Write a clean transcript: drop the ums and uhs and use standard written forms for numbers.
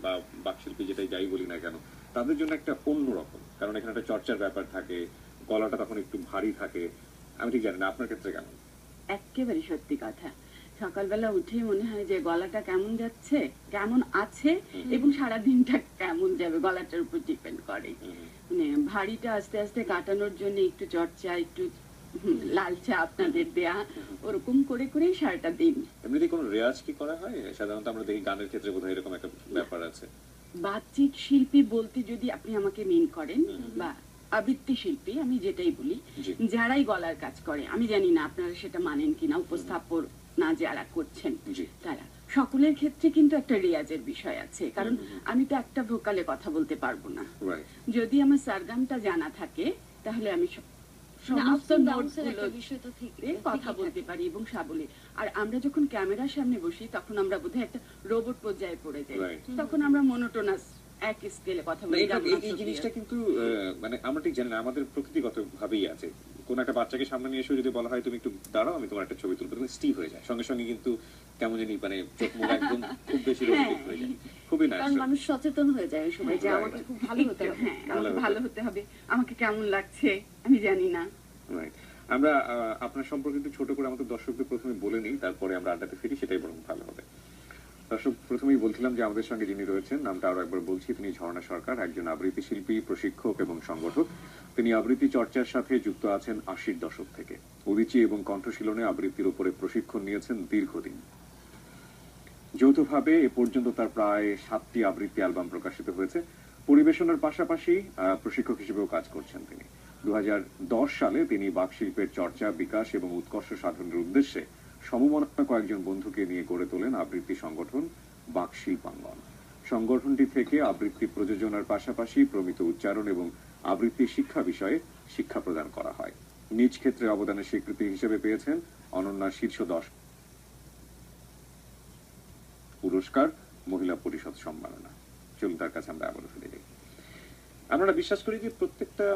বা বাকশিল্পী যেটাই যাই বলি না কেন, তাদের জন্য একটা অন্যরকম, কারণ এখানে একটা চর্চার ব্যাপার থাকে, গলাটা তখন একটু ভারী থাকে। আমি ঠিক জানি না আপনার ক্ষেত্রে কেমন। একেবারে সত্যি কথা। সকালবেলা উঠেই মনে হয় যে গলাটা কেমন যাচ্ছে, কেমন আছে এবং সারা দিনটা কেমন যাবে গলাটার উপর ডিপেন্ড করে। মানে ভারীটা আস্তে আস্তে কাটানোর জন্য একটু চর্চা, একটু লাল চা আপনাদের দেয়া, ওরকম করে করেই সারাটা দিন। এমনিতে কোনো রেওয়াজ কি করা হয়? সাধারণত আমরা দেখি গানের ক্ষেত্রে বোধহয় এরকম একটা ব্যাপার আছে। বাচিক শিল্পী বলতে যদি আপনি আমাকে মিন করেন বা আবৃত্তি শিল্পী, আমি যেটাই বলি, জি। যারাই গলার কাজ করে, আমি জানি না আপনারা সেটা মানেন কিনা, উপস্থাপনা যারা করছেন জি। তারা সকলের ক্ষেত্রে কিন্তু একটা রেয়াজের বিষয় আছে, কারণ আমি তো একটা ভোকালে কথা বলতে পারবো না। রাইট। যদি আমার সারগামটা জানা থাকে তাহলে আমি সমস্ত নোটগুলোতে কথা বলতে পারি এবং সাবলীল। আর আমরা যখন ক্যামেরার সামনে বসি তখন আমরা বোধহয় একটা রোবট পর্যায়ে পড়ে যাই, Right. তখন আমরা মনোটোনাস এক স্কেলে কথা না, বলি। এই জিনিসটা কিন্তু মানে আমরা ঠিক জানি না, আমাদের প্রকৃতিগত ভাবেই আছে। কোন একটা বাচ্চাকে সামনে নিয়ে এসে যদি বলা হয় তুমি একটু দাঁড়াও আমি তোমার একটা ছবি তুলবো, তুমি স্টিভ হয়ে যায় সঙ্গে সঙ্গে, কিন্তু কেমন জানি মানে চোখ মুখ একদম খুব বেশি রোমান্টিক হয়ে যায়, খুবই কারণ ন্যাচারাল। মানুষ সচেতন হয়ে যায় ওই সময় যে আমাকে খুব ভালো হতে হবে। হ্যাঁ, আমাকে ভালো হতে হবে, আমাকে কেমন লাগছে আমি জানি না। রাইট। আমরা আপনার সম্পর্কে একটু ছোট করে আমাদের দর্শকদের প্রথমে বলে নিই, তারপরে আমরা আড্ডাতে ফিরি, সেটাই বরং ভালো হবে। দর্শক, প্রথমেই বলছিলাম যে আমাদের সঙ্গে যিনি রয়েছেন, নামটা আরো একবার বলছি, তিনি ঝর্ণা সরকার, একজন আবৃত্তি শিল্পী, প্রশিক্ষক এবং সংগঠক। তিনি আবৃত্তি চর্চার সাথে যুক্ত আছেন 80-র দশক থেকে। উদীচী এবং কণ্ঠশীলনে আবৃত্তির উপরে প্রশিক্ষণ নিয়েছেন দীর্ঘদিন। যৌথভাবে এ পর্যন্ত তার প্রায় 7টি আবৃত্তি অ্যালবাম প্রকাশিত হয়েছে। পরিবেশনার পাশাপাশি প্রশিক্ষক হিসেবেও কাজ করছেন তিনি। 2010 সালে তিনি বাকশিল্পের চর্চা, বিকাশ এবং উৎকর্ষ সাধনের উদ্দেশ্যে সমমনা কয়েকজন বন্ধুকে নিয়ে গড়ে তোলেন আবৃত্তি সংগঠন বাকশিল্পাঙ্গন। সংগঠনটি থেকে আবৃত্তি প্রযোজনার পাশাপাশি প্রমিত উচ্চারণ এবং আবৃত্তি শিক্ষা বিষয়ে শিক্ষা প্রদান করা হয়। নিজ ক্ষেত্রে অবদানের স্বীকৃতি হিসেবে পেয়েছেন অনন্যা শীর্ষ 10 পুরস্কার, মহিলা পরিষদ সম্মাননা। চলুন তার কাছে আমরা আবারও ফিরে যাই। আমরা বিশ্বাস করি যে প্রত্যেকটা